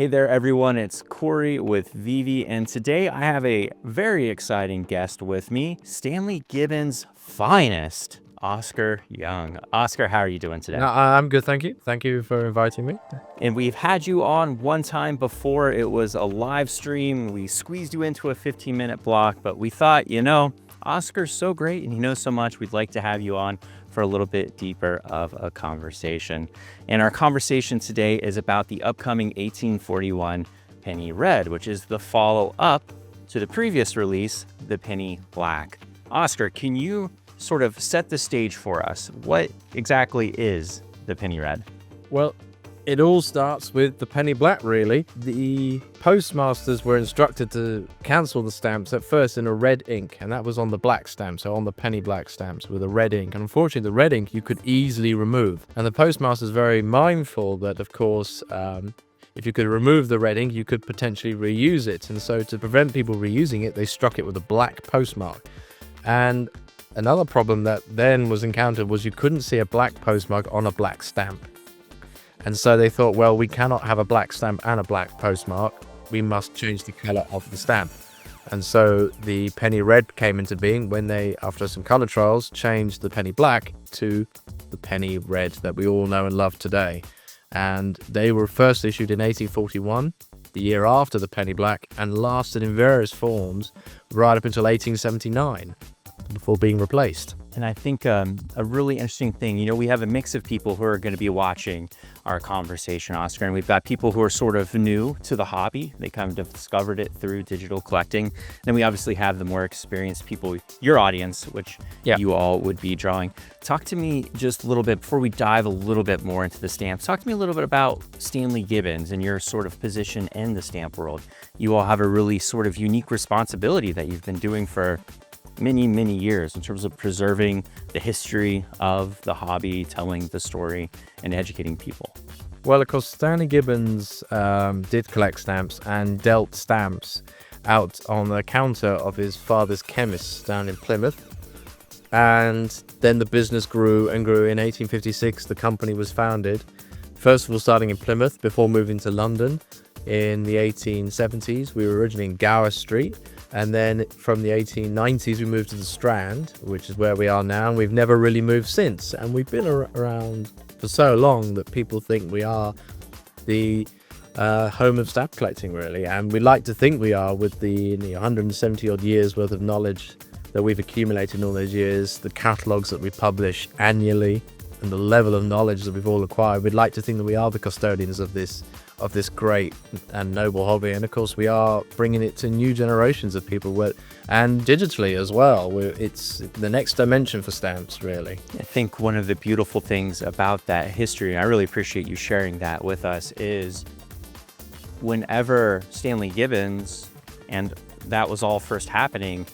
Hey there, everyone. It's Corey with VeVe, and today I have a very exciting guest with me, Stanley Gibbons' finest, Oscar Young. Oscar, how are you doing today? I'm good, thank you. Thank you for inviting me. And we've had you on one time before. It was a live stream. We squeezed you into a 15-minute block, but we thought, Oscar's so great and he knows so much. We'd like to have you on for a little bit deeper of a conversation. And our conversation today is about the upcoming 1841 Penny Red, which is the follow-up to the previous release, the Penny Black. Oscar, can you sort of set the stage for us? What exactly is the Penny Red? Well, it all starts with the Penny Black, really. The postmasters were instructed to cancel the stamps at first in a red ink, and that was on the black stamp, so on the Penny Black stamps with a red ink. And unfortunately, the red ink you could easily remove. And the postmasters very mindful that, of course, if you could remove the red ink, you could potentially reuse it. And so to prevent people reusing it, they struck it with a black postmark. And another problem that then was encountered was you couldn't see a black postmark on a black stamp. And so they thought, well, we cannot have a black stamp and a black postmark. We must change the color of the stamp. And so the Penny Red came into being when they, after some color trials, changed the Penny Black to the Penny Red that we all know and love today. And they were first issued in 1841, the year after the Penny Black, and lasted in various forms right up until 1879 before being replaced. And I think a really interesting thing, we have a mix of people who are going to be watching our conversation, Oscar, and we've got people who are sort of new to the hobby. They kind of discovered it through digital collecting. Then we obviously have the more experienced people, your audience, which you all would be drawing. Talk to me just a little bit, before we dive a little bit more into the stamps, talk to me a little bit about Stanley Gibbons and your sort of position in the stamp world. You all have a really sort of unique responsibility that you've been doing for many years in terms of preserving the history of the hobby, telling the story, and educating people. Well, of course, Stanley Gibbons did collect stamps and dealt stamps out on the counter of his father's chemist down in Plymouth. And then the business grew and grew. In 1856, the company was founded, first of all starting in Plymouth before moving to London in the 1870s. We were originally in Gower Street. And then from the 1890s, we moved to the Strand, which is where we are now. And we've never really moved since. And we've been around for so long that people think we are the home of stamp collecting, really. And we like to think we are, with the 170 odd years worth of knowledge that we've accumulated in all those years, the catalogues that we publish annually, and the level of knowledge that we've all acquired. We'd like to think that we are the custodians of this great and noble hobby. And of course, we are bringing it to new generations of people, and digitally as well. It's the next dimension for stamps, really. I think one of the beautiful things about that history, and I really appreciate you sharing that with us, is whenever Stanley Gibbons, and that was all first happening,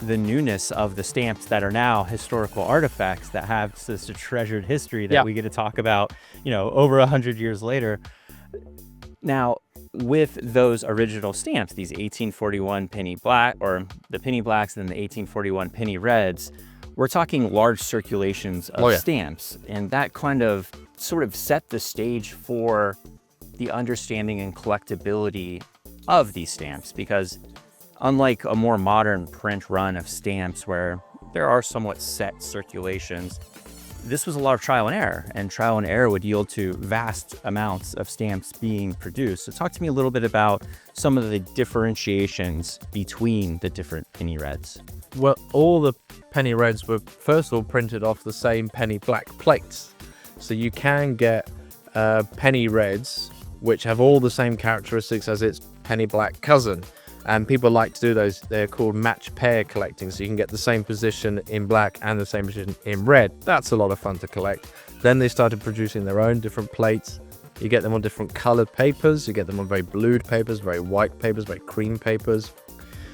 the newness of the stamps that are now historical artifacts that have such a treasured history that we get to talk about, over 100 years later. Now, with those original stamps, these 1841 Penny Black, or the Penny Blacks, and then the 1841 Penny Reds, we're talking large circulations of stamps. And that kind of sort of set the stage for the understanding and collectability of these stamps, because unlike a more modern print run of stamps where there are somewhat set circulations, this was a lot of trial and error would yield to vast amounts of stamps being produced. So talk to me a little bit about some of the differentiations between the different Penny Reds. Well, all the Penny Reds were first of all printed off the same Penny Black plates. So you can get Penny Reds, which have all the same characteristics as its Penny Black cousin. And people like to do those. They're called match pair collecting. So you can get the same position in black and the same position in red. That's a lot of fun to collect. Then they started producing their own different plates. You get them on different colored papers. You get them on very blued papers, very white papers, very cream papers.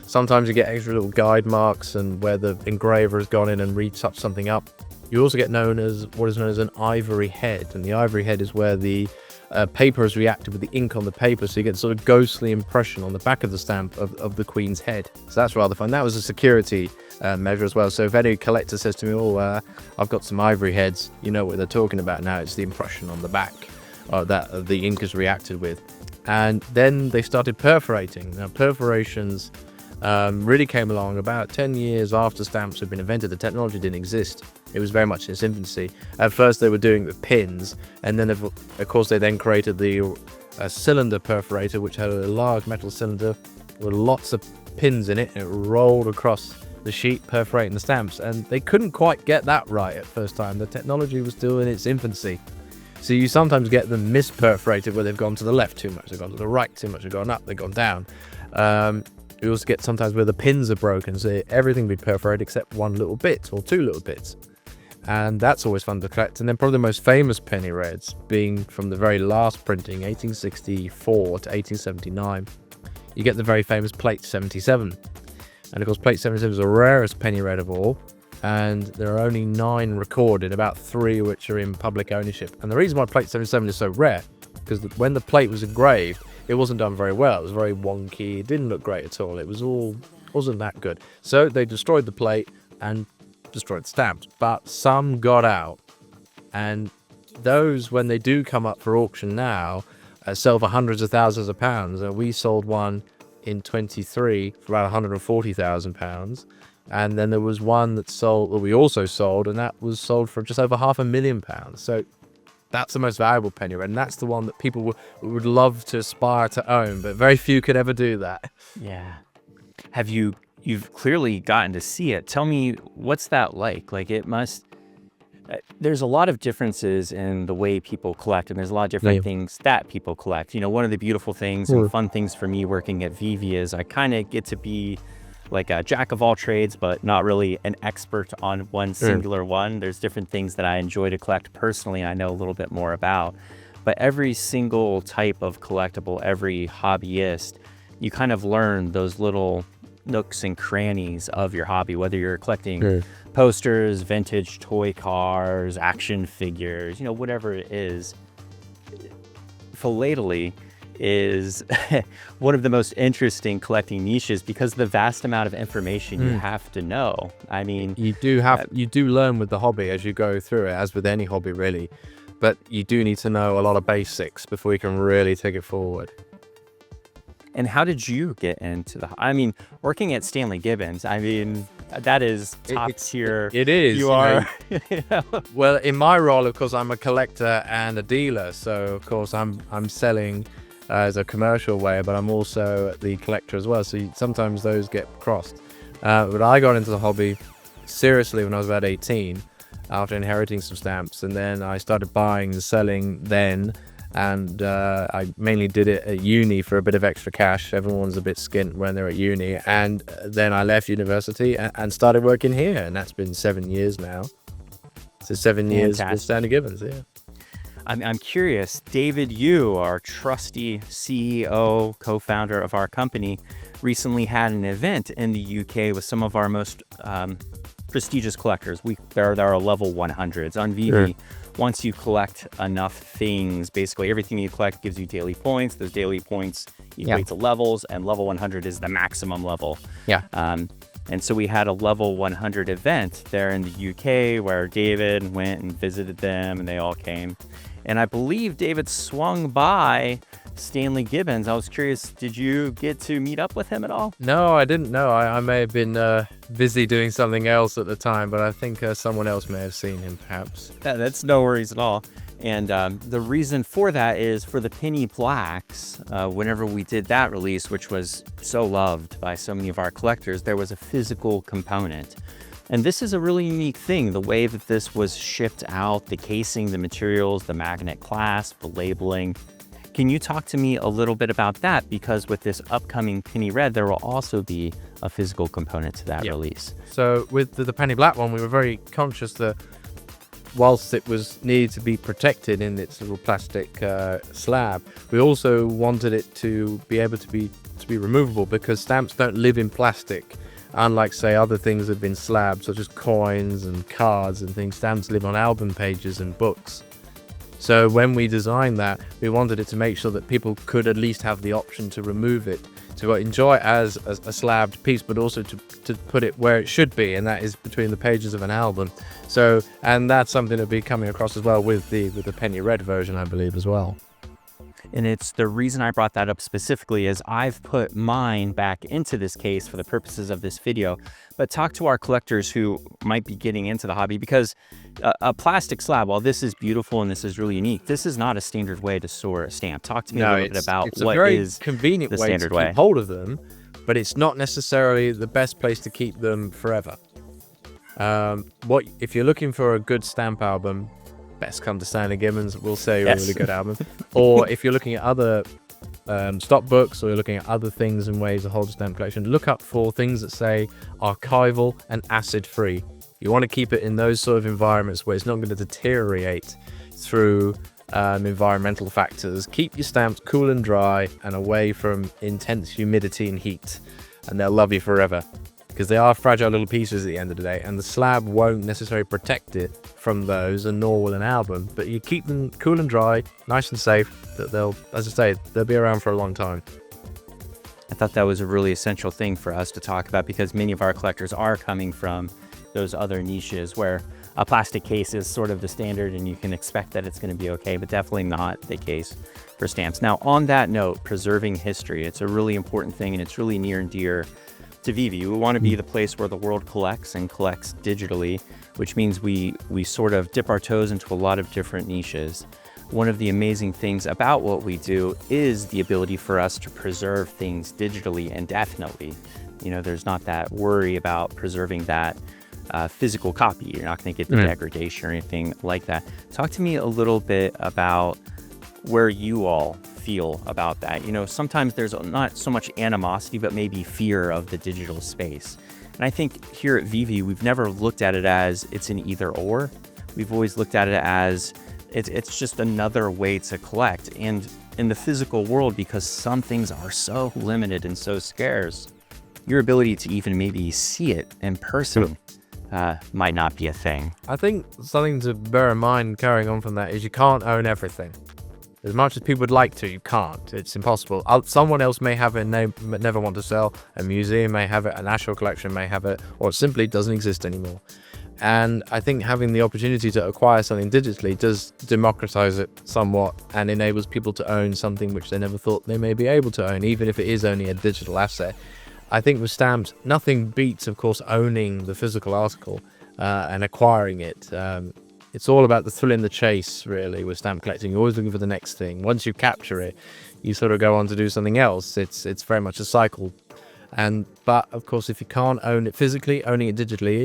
Sometimes you get extra little guide marks and where the engraver has gone in and retouched something up. You also get what is known as an ivory head. And the ivory head is where the paper has reacted with the ink on the paper, so you get sort of ghostly impression on the back of the stamp of the Queen's head. So that's rather fun. That was a security measure as well. So if any collector says to me, I've got some ivory heads, you know what they're talking about now. It's the impression on the back that the ink has reacted with. And then they started perforating. Now, perforations really came along about 10 years after stamps had been invented. The technology didn't exist. It was very much in its infancy. At first, they were doing it with pins, and then, of course, they then created the cylinder perforator, which had a large metal cylinder with lots of pins in it, and it rolled across the sheet, perforating the stamps. And they couldn't quite get that right at first time. The technology was still in its infancy. So you sometimes get them misperforated where they've gone to the left too much, they've gone to the right too much, they've gone up, they've gone down. You also get sometimes where the pins are broken, so everything be perforated except one little bit or two little bits. And that's always fun to collect. And then probably the most famous penny reds being from the very last printing, 1864 to 1879. You get the very famous plate 77. And of course, plate 77 is the rarest penny red of all. And there are only 9 recorded, about 3 which are in public ownership. And the reason why plate 77 is so rare, because when the plate was engraved, it wasn't done very well. It was very wonky. It didn't look great at all. It wasn't that good. So they destroyed the plate and destroyed the stamps. But some got out. And those, when they do come up for auction now, sell for hundreds of thousands of pounds. We sold one in 23 for about £140,000. And then there was one that we also sold, and that was sold for just over £500,000. So that's the most valuable penny red, and that's the one that people would love to aspire to own, but very few could ever do that. Yeah. You've clearly gotten to see it. Tell me, what's that like? Like, it must, there's a lot of differences in the way people collect, and there's a lot of different things that people collect. You know, one of the beautiful things and fun things for me working at VeVe is I kind of get to be like a jack of all trades, but not really an expert on one singular one. There's different things that I enjoy to collect personally, I know a little bit more about. But every single type of collectible, every hobbyist, you kind of learn those little nooks and crannies of your hobby, whether you're collecting posters, vintage toy cars, action figures, you know, whatever it is. Philately is one of the most interesting collecting niches because the vast amount of information you have to know. I mean, you do learn with the hobby as you go through it, as with any hobby really, but you do need to know a lot of basics before you can really take it forward. And how did you get into I mean, working at Stanley Gibbons, I mean, that is top tier. It is. You are. You know? Well, in my role, of course, I'm a collector and a dealer. So, of course, I'm selling as a commercial way, but I'm also the collector as well. So sometimes those get crossed. But I got into the hobby seriously when I was about 18 after inheriting some stamps. And then I started buying and selling then. And I mainly did it at uni for a bit of extra cash. Everyone's a bit skint when they're at uni. And then I left university and started working here. And that's been 7 years now. So 7 years with Stanley Gibbons, yeah. I'm curious, David, you, our trusty CEO, co-founder of our company, recently had an event in the UK with some of our most prestigious collectors. There are level 100s on VeVe. Once you collect enough things, basically everything you collect gives you daily points. Those daily points equate to levels, and level 100 is the maximum level. And so we had a level 100 event there in the UK where David went and visited them, and they all came. And I believe David swung by Stanley Gibbons. I was curious, did you get to meet up with him at all? No, I didn't know. I may have been busy doing something else at the time, but I think someone else may have seen him, perhaps. That's no worries at all. And the reason for that is for the penny plaques. Whenever we did that release, which was so loved by so many of our collectors, there was a physical component. And this is a really unique thing, the way that this was shipped out, the casing, the materials, the magnet clasp, the labeling. Can you talk to me a little bit about that? Because with this upcoming penny red, there will also be a physical component to that release. So with the penny black one, we were very conscious that whilst it was needed to be protected in its little plastic slab, we also wanted it to be able to be removable, because stamps don't live in plastic. Unlike, say, other things that have been slabbed, such as coins and cards and things, stamps live on album pages and books. So when we designed that, we wanted it to make sure that people could at least have the option to remove it, to enjoy it as a slabbed piece, but also to put it where it should be, and that is between the pages of an album. So, and that's something that'll be coming across as well with the penny red version, I believe, as well. And it's the reason I brought that up specifically is I've put mine back into this case for the purposes of this video, but talk to our collectors who might be getting into the hobby, because a plastic slab, while this is beautiful and this is really unique, this is not a standard way to store a stamp. Talk to me a little bit about what is convenient the way standard to way. keep hold of them, but it's not necessarily the best place to keep them forever. If you're looking for a good stamp album, best come to Stanley Gibbons. We'll say a really good album. Or if you're looking at other stock books, or you're looking at other things and ways to hold a stamp collection, look up for things that say archival and acid free. You want to keep it in those sort of environments where it's not going to deteriorate through environmental factors. Keep your stamps cool and dry and away from intense humidity and heat, and they'll love you forever, because they are fragile little pieces at the end of the day, and the slab won't necessarily protect it from those, and nor will an album. But you keep them cool and dry, nice and safe, that they'll, as I say, they'll be around for a long time. I thought that was a really essential thing for us to talk about, because many of our collectors are coming from those other niches where a plastic case is sort of the standard and you can expect that it's going to be okay, but definitely not the case for stamps. Now, on that note, preserving history, it's a really important thing, and it's really near and dear to VeVe. We want to be the place where the world collects, and collects digitally, which means we sort of dip our toes into a lot of different niches. One of the amazing things about what we do is the ability for us to preserve things digitally indefinitely. You know, there's not that worry about preserving that physical copy. You're not going to get the degradation or anything like that. Talk to me a little bit about where you all feel about that. You know, sometimes there's not so much animosity, but maybe fear of the digital space. And I think here at VeVe, we've never looked at it as it's an either or. We've always looked at it as it's just another way to collect. And in the physical world, because some things are so limited and so scarce, your ability to even maybe see it in person might not be a thing. I think something to bear in mind carrying on from that is you can't own everything. As much as people would like to, you can't. It's impossible. Someone else may have it and they never want to sell. A museum may have it, a national collection may have it, or it simply doesn't exist anymore. And I think having the opportunity to acquire something digitally does democratize it somewhat, and enables people to own something which they never thought they may be able to own, even if it is only a digital asset. I think with stamps, nothing beats, of course, owning the physical article and acquiring it. It's all about the thrill in the chase, really, with stamp collecting. You're always looking for the next thing. Once you capture it, you sort of go on to do something else. It's very much a cycle. But of course, if you can't own it physically, owning it digitally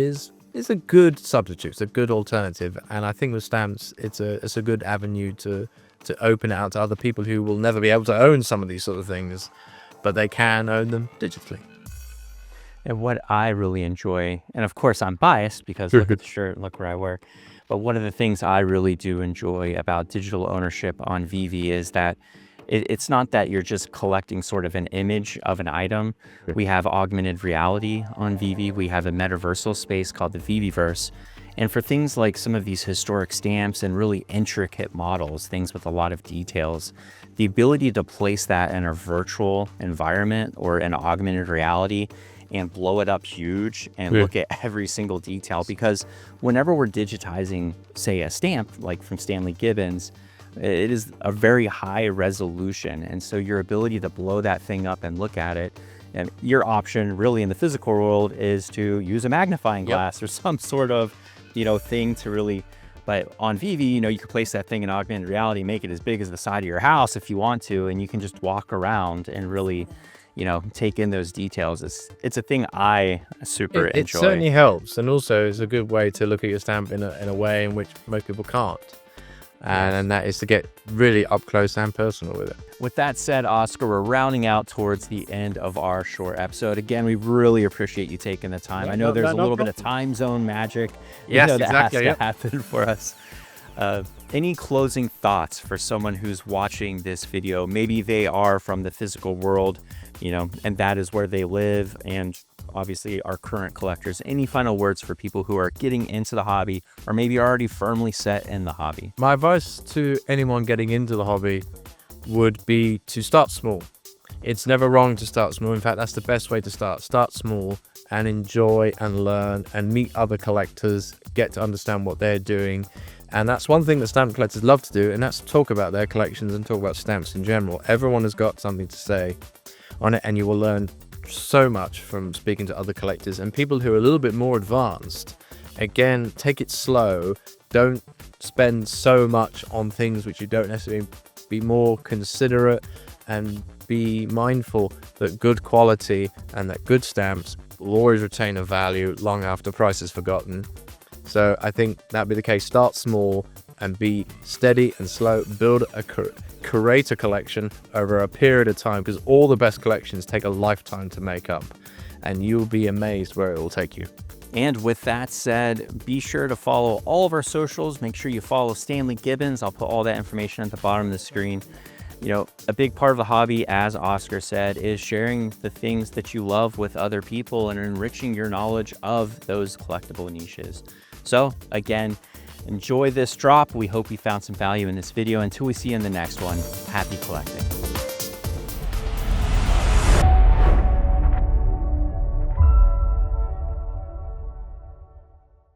is a good substitute. It's a good alternative. And I think with stamps, it's a good avenue to open it out to other people who will never be able to own some of these sort of things, but they can own them digitally. And what I really enjoy, and of course I'm biased because look at the shirt, look where I work, but one of the things I really do enjoy about digital ownership on VeVe is that it's not that you're just collecting sort of an image of an item. We have augmented reality on VeVe. We have a metaversal space called the VeVeverse. And for things like some of these historic stamps and really intricate models, things with a lot of details, the ability to place that in a virtual environment or an augmented reality and blow it up huge and look at every single detail, because whenever we're digitizing, say, a stamp like from Stanley Gibbons, it is a very high resolution. And so your ability to blow that thing up and look at it, and your option really in the physical world is to use a magnifying glass or some sort of, thing to really, but on VeVe, you can place that thing in augmented reality, make it as big as the side of your house if you want to, and you can just walk around and really, take in those details. It's a thing I super enjoy. It certainly helps, and also it's a good way to look at your stamp in a way in which most people can't. And that is to get really up close and personal with it. With that said, Oscar, we're rounding out towards the end of our short episode. Again, we really appreciate you taking the time. I know there's a little bit of time zone magic that has to happen for us. Any closing thoughts for someone who's watching this video? Maybe they are from the physical world, and that is where they live, and obviously our current collectors. Any final words for people who are getting into the hobby or maybe already firmly set in the hobby? My advice to anyone getting into the hobby would be to start small. It's never wrong to start small. In fact, that's the best way to start. Start small and enjoy and learn and meet other collectors, get to understand what they're doing, And that's one thing that stamp collectors love to do, and that's talk about their collections and talk about stamps in general. Everyone has got something to say on it, and you will learn so much from speaking to other collectors and people who are a little bit more advanced. Again, take it slow. Don't spend so much on things which you don't necessarily. Be more considerate and be mindful that good quality and that good stamps will always retain a value long after price is forgotten. So I think that'd be the case. Start small and be steady and slow. Build a curate a collection over a period of time, because all the best collections take a lifetime to make up, and you'll be amazed where it will take you. And with that said, be sure to follow all of our socials. Make sure you follow Stanley Gibbons. I'll put all that information at the bottom of the screen. You know, a big part of the hobby, as Oscar said, is sharing the things that you love with other people and enriching your knowledge of those collectible niches. So again, enjoy this drop. We hope you found some value in this video. Until we see you in the next one, happy collecting.